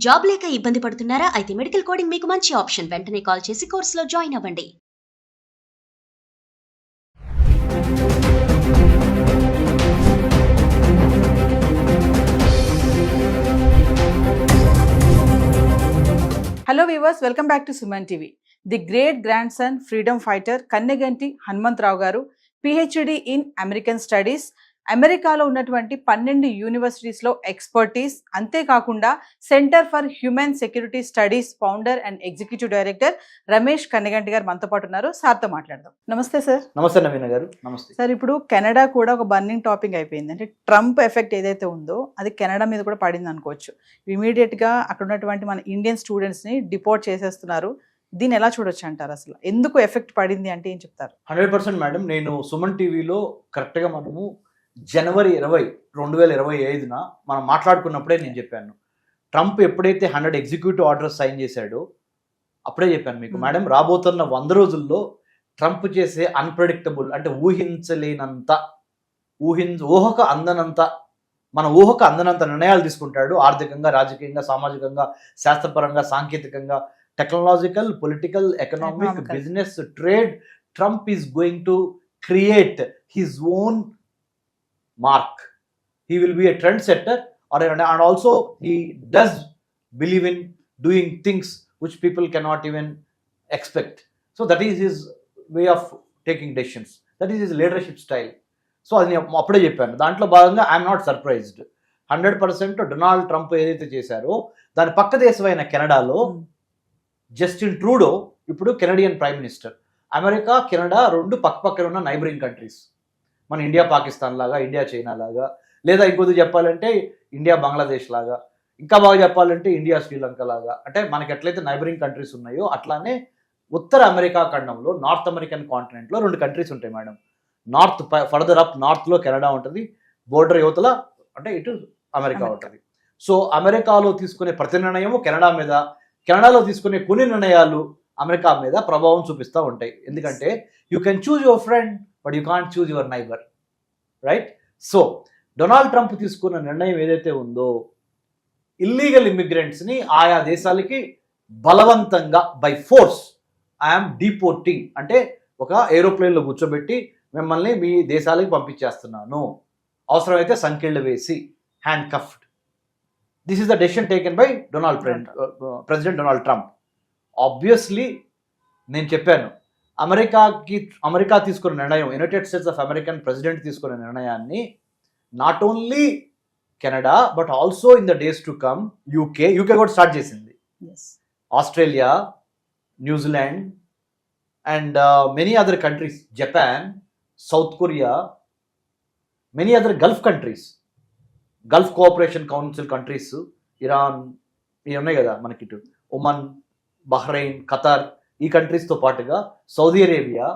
Job లేక ఇబ్బంది పడుతున్నారా? అయితే మెడికల్ కోడింగ్ మీకు మంచి ఆప్షన్. వెంటనే కాల్ చేసి కోర్సులో జాయిన్ అవ్వండి. Hello viewers, welcome back to Suman TV. The great grandson freedom fighter Kanneganti Hanumantrao garu PhD in American Studies, అమెరికాలో ఉన్నటువంటి 12 యూనివర్సిటీస్లో ఎక్స్పర్టీస్, అంతేకాకుండా centre for human security studies founder and executive director Ramesh Kanneganti గారు మనతో పాటు ఉన్నారు. సార్తో మాట్లాడదాం. నమస్తే సార్. నమస్తే నవీన గారు. నమస్తే సార్. ఇప్పుడు కెనడా కూడా ఒక బర్నింగ్ టాపిక్ అయిపోయింది. అంటే ట్రంప్ ఎఫెక్ట్ ఏదైతే ఉందో అది కెనడా మీద కూడా పడింది అనుకోవచ్చు. ఇమీడియట్గా అక్కడ ఉన్నటువంటి మన ఇండియన్ స్టూడెంట్స్ని డిపోర్ట్ చేసేస్తున్నారు. దీన్ని ఎలా చూడొచ్చు అంటారు? అసలు ఎందుకు ఎఫెక్ట్ పడింది అంటే ఏం చెప్తారు? 100% మేడం. నేను సుమన్ టీవీలో కరెక్ట్గా మనము జనవరి 20, 2025 మనం మాట్లాడుకున్నప్పుడే నేను చెప్పాను, ట్రంప్ ఎప్పుడైతే 100 ఎగ్జిక్యూటివ్ ఆర్డర్స్ సైన్ చేశాడో అప్పుడే చెప్పాను మీకు, మేడం రాబోతున్న 100 రోజుల్లో ట్రంప్ చేసే అన్ప్రెడిక్టబుల్, అంటే ఊహించలేనంత, ఊహకు అందనంత, మన ఊహకు అందనంత నిర్ణయాలు తీసుకుంటాడు. ఆర్థికంగా, రాజకీయంగా, సామాజికంగా, శాస్త్రపరంగా, సాంకేతికంగా, technological, political, economic, business, trade. Trump is going to create his own mark. He will be a trendsetter, and also he does believe in doing things which people cannot even expect. So that is his way of taking decisions. That is his leadership style. So అది అప్పుడే చెప్పాను. దాంట్లో భాగంగా I'm not surprised. 100% Donald Trump ఏదైతే చేశారో దాని పక్క దేశమైన కెనడాలో జస్టిన్ ట్రూడో ఇప్పుడు Canadian prime minister. America, Canada రెండు పక్కపక్కన ఉన్న నైబరింగ్ కంట్రీస్. మన ఇండియా పాకిస్తాన్ లాగా, ఇండియా చైనా లాగా, లేదా ఇంకొద్ది చెప్పాలంటే ఇండియా బంగ్లాదేశ్ లాగా, ఇంకా బాగా చెప్పాలంటే ఇండియా శ్రీలంక లాగా. అంటే మనకి ఎట్లయితే నైబరింగ్ కంట్రీస్ ఉన్నాయో అట్లానే ఉత్తర అమెరికా ఖండంలో, నార్త్ అమెరికన్ కాంటినెంట్లో 2 కంట్రీస్ ఉంటాయి మేడం. నార్త్, ఫర్దర్ అప్ నార్త్లో కెనడా ఉంటుంది, బోర్డర్ యువతల అంటే ఇటు అమెరికా ఉంటుంది. సో అమెరికాలో తీసుకునే ప్రతి నిర్ణయము కెనడా మీద, కెనడాలో తీసుకునే కొన్ని నిర్ణయాలు అమెరికా మీద ప్రభావం చూపిస్తూ ఉంటాయి. ఎందుకంటే you can choose your friend but you can't choose your neighbour, right? So Donald Trump తీసుకున్న నిర్ణయం ఏదైతే ఉందో, ఇల్లీగల్ ఇమిగ్రెంట్స్ని ఆయా దేశాలకి బలవంతంగా బై ఫోర్స్ ఐఎమ్ డిపోర్టింగ్, అంటే ఒక ఏరోప్లేన్లో కూర్చోబెట్టి మిమ్మల్ని మీ దేశాలకి పంపించేస్తున్నాను, అవసరమైతే సంకెళ్ళు వేసి, handcuffed. This is the decision taken by president Donald Trump. Obviously నేను చెప్పాను, అమెరికా తీసుకున్న నిర్ణయం, United States of American president తీసుకున్న నిర్ణయాన్ని not only Canada but also in the days to come UK కూడా స్టార్ట్ చేసింది, Australia, New Zealand and many other countries, Japan, South Korea, many other Gulf countries, Gulf Cooperation Council countries, Iran, ఇవి ఉన్నాయి కదా మనకి, ఇటు Oman, Bahrain, Qatar, ఈ కంట్రీస్తో పాటుగా Saudi Arabia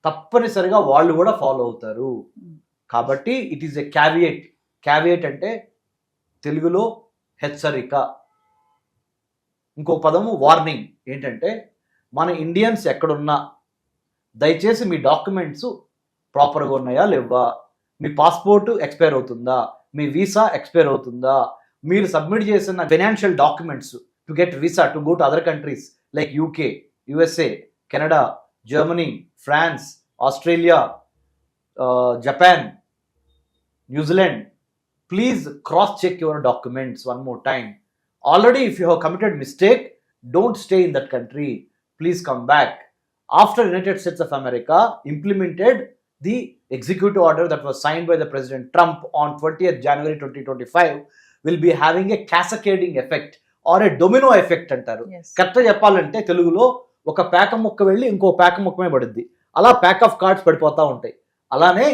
తప్పనిసరిగా వాళ్ళు కూడా ఫాలో అవుతారు. కాబట్టి ఇట్ ఈస్ ఎ క్యావియేట్ అంటే తెలుగులో హెచ్చరిక. ఇంకో పదము వార్నింగ్. ఏంటంటే మన ఇండియన్స్ ఎక్కడున్నా దయచేసి మీ డాక్యుమెంట్స్ ప్రాపర్గా ఉన్నాయా లేవా, మీ పాస్పోర్ట్ ఎక్స్పైర్ అవుతుందా, మీ వీసా ఎక్స్పైర్ అవుతుందా, మీరు సబ్మిట్ చేసిన financial documents to get visa to go to other countries like UK, USA, Canada, Germany, France, Australia, Japan, New Zealand, please cross-check your documents one more time. Already if you have committed mistake, don't stay in that country. Please come back. After United States of America implemented the executive order that was signed by the President Trump on 20th January 2025, will be having a cascading effect or a domino effect అంటారు. కరెక్ట్గా చెప్పాలంటే తెలుగులో ఒక పేక ముక్క వెళ్ళి ఇంకో పేక ముక్కమే పడుద్ది, అలా ప్యాక్ ఆఫ్ కార్డ్స్ పడిపోతూ ఉంటాయి. అలానే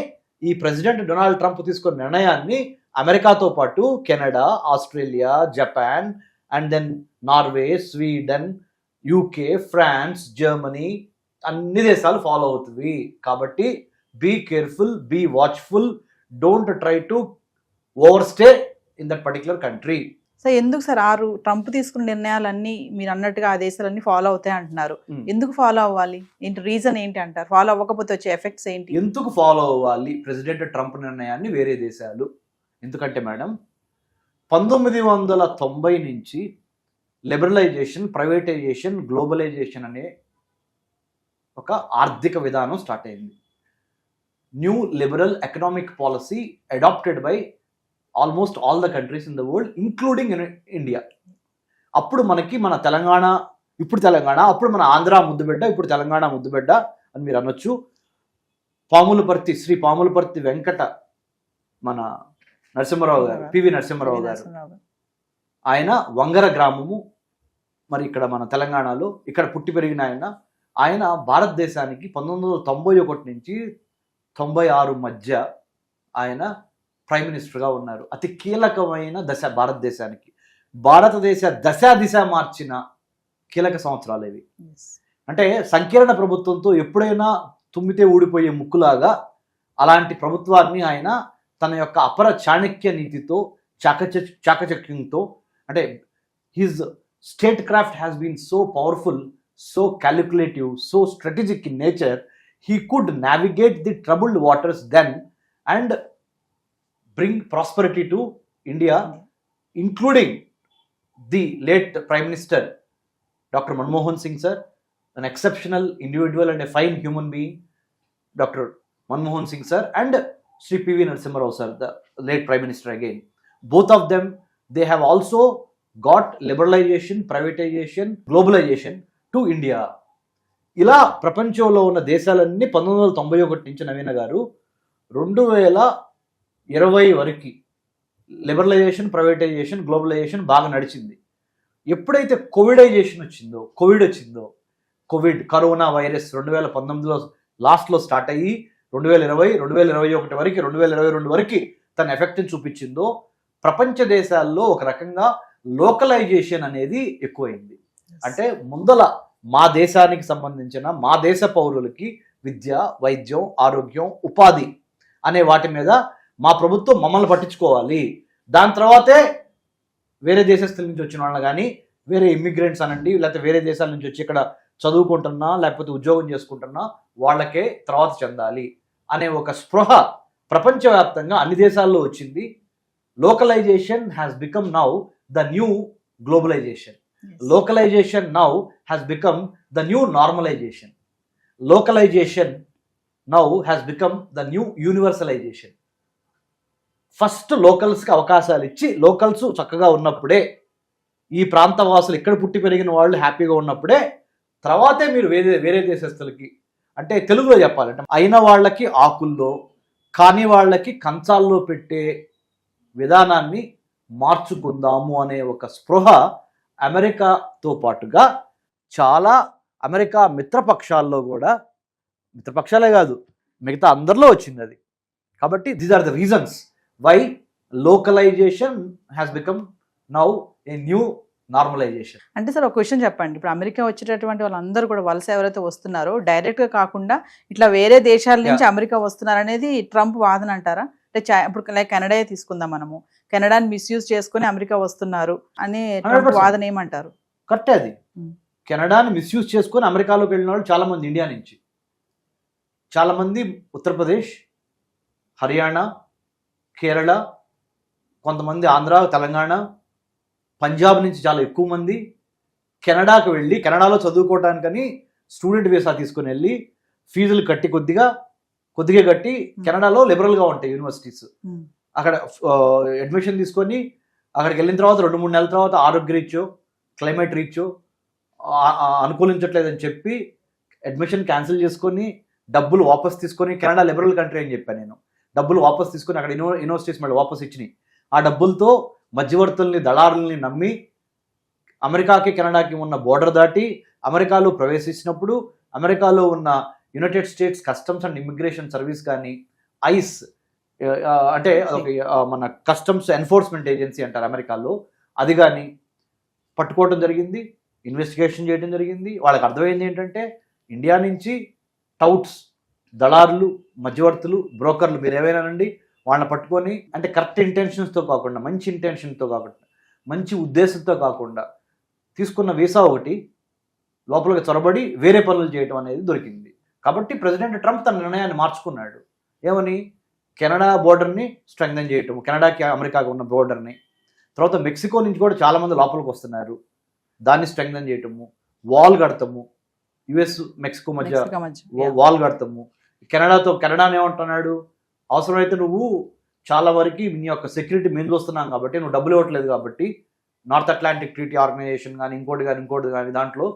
ఈ ప్రెసిడెంట్ డొనాల్డ్ ట్రంప్ తీసుకున్న నిర్ణయాన్ని అమెరికాతో పాటు Canada, Australia, Japan and then Norway, Sweden, UK, France, Germany అన్ని దేశాలు ఫాలో అవుతుంది. కాబట్టి be careful, be watchful, don't try to overstay in that particular country. So ఎందుకు సార్ ట్రంప్ తీసుకున్న నిర్ణయాలన్నీ మీరు అన్నట్టుగా ఆ దేశాలన్నీ ఫాలో అవుతాయి అంటున్నారు? ఎందుకు ఫాలో అవ్వాలి? ఏంటి రీజన్ ఏంటి అంటారు? ఫాలో అవ్వకపోతే వచ్చే ఎఫెక్ట్స్ ఏంటి? ఎందుకు ఫాలో అవ్వాలి ప్రెసిడెంట్ ట్రంప్ నిర్ణయాన్ని వేరే దేశాలు? ఎందుకంటే మేడం, 1990 నుంచి లిబరలైజేషన్, ప్రైవేటైజేషన్, గ్లోబలైజేషన్ అనే ఒక ఆర్థిక విధానం స్టార్ట్ అయింది. New liberal economic policy adopted by almost all the countries in the world including India. అప్పుడు మనకి మన తెలంగాణ, ఇప్పుడు తెలంగాణ, అప్పుడు మన ఆంధ్ర ముద్దుబిడ్డ, ఇప్పుడు తెలంగాణ ముద్దుబిడ్డ అని మీరు అనొచ్చు. పాములపర్తి, శ్రీ పాములపర్తి వెంకట మన నరసింహారావు గారు, పివి నరసింహారావు గారు, ఆయన వంగర గ్రామము, మరి ఇక్కడ మన తెలంగాణలో ఇక్కడ పుట్టి పెరిగిన ఆయన భారతదేశానికి 1991 నుంచి 96 మధ్య ఆయన ప్రైమ్ మినిస్టర్గా ఉన్నారు. అతి కీలకమైన దశ భారతదేశానికి, భారతదేశ దిశ మార్చిన కీలక సంవత్సరాలు ఇవి. అంటే సంకీర్ణ ప్రభుత్వంతో ఎప్పుడైనా తుమ్మితే ఊడిపోయే ముక్కులాగా అలాంటి ప్రభుత్వాన్ని ఆయన తన యొక్క అపర చాణక్య నీతితో, చాకచక్యంతో, అంటే his statecraft has been so powerful, so calculative, so strategic in nature, he could navigate the troubled waters then and bring prosperity to India, including the late Prime Minister Dr. Manmohan Singh sir, an exceptional individual and a fine human being, Dr. Manmohan Singh sir, and Sri P.V. Narasimha Rao sir, the late Prime Minister again. Both of them, they have also got liberalization, privatization, globalization to India. ఇలా ప్రపంచంలో ఉన్న దేశాలన్నీ 1991 నుంచి నవీన గారు 2020 వరకు liberalisation, privatisation, globalisation బాగా నడిచింది. ఎప్పుడైతే కోవిడ్ వచ్చిందో, కరోనా వైరస్ 2019లో లాస్ట్లో స్టార్ట్ అయ్యి 2020, 2021 వరకు, 2022 వరకు తన ఎఫెక్ట్ని చూపించిందో, ప్రపంచ దేశాల్లో ఒక రకంగా లోకలైజేషన్ అనేది ఎక్కువైంది. అంటే ముందల మా దేశానికి సంబంధించిన, మా దేశ పౌరులకి విద్య, వైద్యం, ఆరోగ్యం, ఉపాధి అనే వాటి మీద మా ప్రభుత్వం మమ్మల్ని పట్టించుకోవాలి. దాని తర్వాతే వేరే దేశస్తుల నుంచి వచ్చిన వాళ్ళని కానీ, వేరే ఇమ్మిగ్రెంట్స్ అనండి, లేకపోతే వేరే దేశాల నుంచి వచ్చి ఇక్కడ చదువుకుంటున్నా లేకపోతే ఉద్యోగం చేసుకుంటున్నా వాళ్ళకే తర్వాత చెందాలి అనే ఒక స్పృహ ప్రపంచవ్యాప్తంగా అన్ని దేశాల్లో వచ్చింది. Localisation has become now the new globalisation. Localization now has become the new normalization. Localization now has become the new universalization. First లోకల్స్కి అవకాశాలు ఇచ్చి, లోకల్స్ చక్కగా ఉన్నప్పుడే, ఈ ప్రాంత వాసులు ఇక్కడ పుట్టి పెరిగిన వాళ్ళు హ్యాపీగా ఉన్నప్పుడే తర్వాతే మీరు వేరే దేశస్తులకి, అంటే తెలుగులో చెప్పాలంటే అయిన వాళ్ళకి ఆకుల్లో, కాని వాళ్ళకి కంచాల్లో పెట్టే విధానాన్ని మార్చుకుందాము అనే ఒక స్పృహ అమెరికాతో పాటుగా చాలా అమెరికా మిత్రపక్షాల్లో కూడా, మిత్రపక్షాలే కాదు మిగతా అందరిలో వచ్చింది అది. కాబట్టి these are the reasons why localisation has become now a new normalisation. అంటే సార్ ఒక క్వశ్చన్ చెప్పండి, ఇప్పుడు అమెరికా వచ్చేటటువంటి వాళ్ళందరూ కూడా వలస ఎవరైతే వస్తున్నారో డైరెక్ట్గా కాకుండా ఇట్లా వేరే దేశాల నుంచి అమెరికా వస్తున్నారు అనేది ట్రంప్ వాదన అంటారా? అంటే ఇప్పుడు లైక్ కెనడా తీసుకుందాం, మనము కెనడాని మిస్యూజ్ చేసుకుని అమెరికా వస్తున్నారు అని ట్రంప్ వాదన ఏమంటారు? కరెక్టే అది. కెనడాని మిస్యూజ్ చేసుకుని అమెరికాలోకి వెళ్ళిన వాళ్ళు చాలా మంది ఇండియా నుంచి, చాలా మంది ఉత్తరప్రదేశ్, హర్యానా, కేరళ, కొంతమంది ఆంధ్ర, తెలంగాణ, పంజాబ్ నుంచి చాలా ఎక్కువ మంది కెనడాకు వెళ్ళి కెనడాలో చదువుకోవటానికని స్టూడెంట్ వీసా తీసుకుని వెళ్ళి ఫీజులు కట్టి కొద్దిగా కట్టి కెనడాలో లిబరల్గా ఉంటాయి యూనివర్సిటీస్, అక్కడ అడ్మిషన్ తీసుకొని అక్కడికి వెళ్ళిన తర్వాత 2-3 నెలల తర్వాత ఆరోగ్య రీచో, క్లైమేట్ రీచో అనుకూలించట్లేదని చెప్పి అడ్మిషన్ క్యాన్సిల్ చేసుకొని డబ్బులు వాపస్ తీసుకొని, కెనడా లిబరల్ కంట్రీ అని చెప్పాను నేను, డబ్బులు వాపస్ తీసుకొని అక్కడ యూనివర్సిటీస్ మళ్ళీ వాపస్ ఇచ్చినాయి. ఆ డబ్బులతో మధ్యవర్తుల్ని, దళారుల్ని నమ్మి అమెరికాకి కెనడాకి ఉన్న బోర్డర్ దాటి అమెరికాలో ప్రవేశించినప్పుడు అమెరికాలో ఉన్న United states customs and immigration service కానీ, ఐస్ అంటే మన కస్టమ్స్ ఎన్ఫోర్స్మెంట్ ఏజెన్సీ అంటారు అమెరికాలో, అది కానీ పట్టుకోవడం జరిగింది, ఇన్వెస్టిగేషన్ చేయడం జరిగింది. వాళ్ళకి అర్థమైంది ఏంటంటే ఇండియా నుంచి టౌట్స్, దళారులు, మధ్యవర్తులు, బ్రోకర్లు మీరు ఏవైనానండి వాళ్ళని పట్టుకొని, అంటే కరెక్ట్ ఇంటెన్షన్స్తో కాకుండా, మంచి ఇంటెన్షన్తో కాకుండా, మంచి ఉద్దేశంతో కాకుండా తీసుకున్న వీసా ఒకటి లోపలికి చొరబడి వేరే పనులు చేయడం అనేది దొరికింది. కాబట్టి ప్రెసిడెంట్ ట్రంప్ తన నిర్ణయాన్ని మార్చుకున్నాడు. ఏమని? కెనడా బోర్డర్ని స్ట్రెంగ్థెన్ చేయటం, కెనడాకి అమెరికాకి ఉన్న బోర్డర్ని, తర్వాత మెక్సికో నుంచి కూడా చాలా మంది లోపలికి వస్తున్నారు, దాన్ని స్ట్రెంగ్థన్ చేయటము, వాల్ కడతాము, యుఎస్ మెక్సికో మధ్య మెక్సికో మధ్య. వాల్ కడతాము. కెనడాని ఏమంటున్నాడు, అవసరమైతే నువ్వు చాలా వరకు నీ యొక్క సెక్యూరిటీ మేము చూస్తున్నాం కాబట్టి, నువ్వు డబ్బులు ఇవ్వట్లేదు కాబట్టి, నార్త్ అట్లాంటిక్ ట్రీటీ ఆర్గనైజేషన్ కానీ ఇంకోటి కానీ దాంట్లో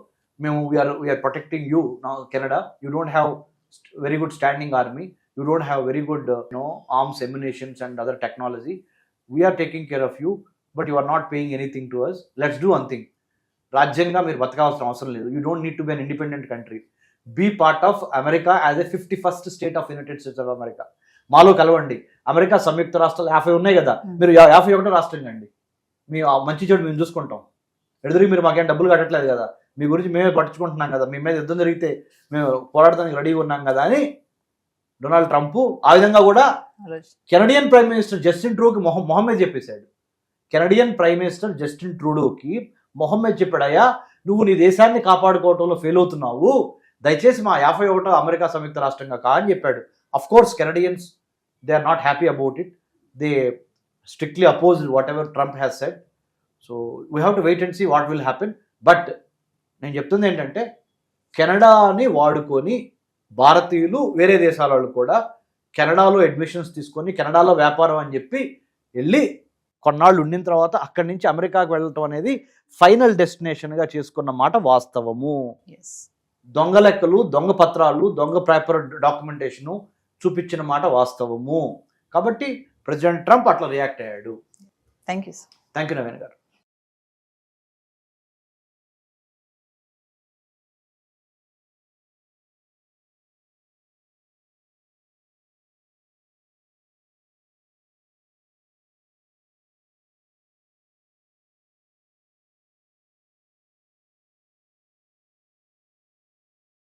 మేము we're protecting you Canada. You don't have very good standing army, you don't have very good arms ammunitions and other technology. We're taking care of you, but you are not paying anything to us. Let's do one thing. రాజ్యంగా మీరు బతకాల్సిన అవసరం లేదు. You don't need to be an independent country. Be part of America as a 51st state of United States of America. మాలో కలవండి. America సంయుక్త రాష్ట్రాలు 50 ఉన్నాయి కదా, మీరు 51వ రాష్ట్రం అండి. మీ మంచి చెడు మేము చూసుకుంటాం. ఎదురు మీరు మాకేం డబ్బులు కట్టట్లేదు కదా, మీ గురించి మేమే పట్టించుకుంటున్నాం కదా, మీ మీద యుద్ధం జరిగితే మేము పోరాడడానికి రెడీగా ఉన్నాం కదా అని డొనాల్డ్ ట్రంప్ ఆ విధంగా కూడా కెనడియన్ ప్రైమ్ మినిస్టర్ జస్టిన్ ట్రూడోకి మొహమ్మద్ చెప్పేశాడు. కెనడియన్ ప్రైమ్ మినిస్టర్ జస్టిన్ ట్రూడోకి మొహమ్మద్ చెప్పాడయ్యా, నువ్వు నీ దేశాన్ని కాపాడుకోవటంలో ఫెయిల్ అవుతున్నావు, దయచేసి మా 51వ అమెరికా సంయుక్త రాష్ట్రంగా కా అని చెప్పాడు. Of course Canadians they are not happy about it. They strictly oppose whatever Trump has said. So we have to wait and see what will happen. But నేను చెప్తుంది ఏంటంటే, కెనడాని వాడుకొని భారతీయులు వేరే దేశాల వాళ్ళు కూడా కెనడాలో అడ్మిషన్స్ తీసుకొని కెనడాలో వ్యాపారం అని చెప్పి వెళ్ళి కొన్నాళ్ళు ఉండిన తర్వాత అక్కడి నుంచి అమెరికాకు వెళ్ళటం అనేది ఫైనల్ డెస్టినేషన్గా చేసుకున్న మాట వాస్తవము. దొంగ లెక్కలు, దొంగ పత్రాలు, దొంగ పేపర్ డాక్యుమెంటేషను చూపించిన మాట వాస్తవము. కాబట్టి ప్రెసిడెంట్ ట్రంప్ అట్లా రియాక్ట్ అయ్యాడు. Thank you thank you Naveen గారు.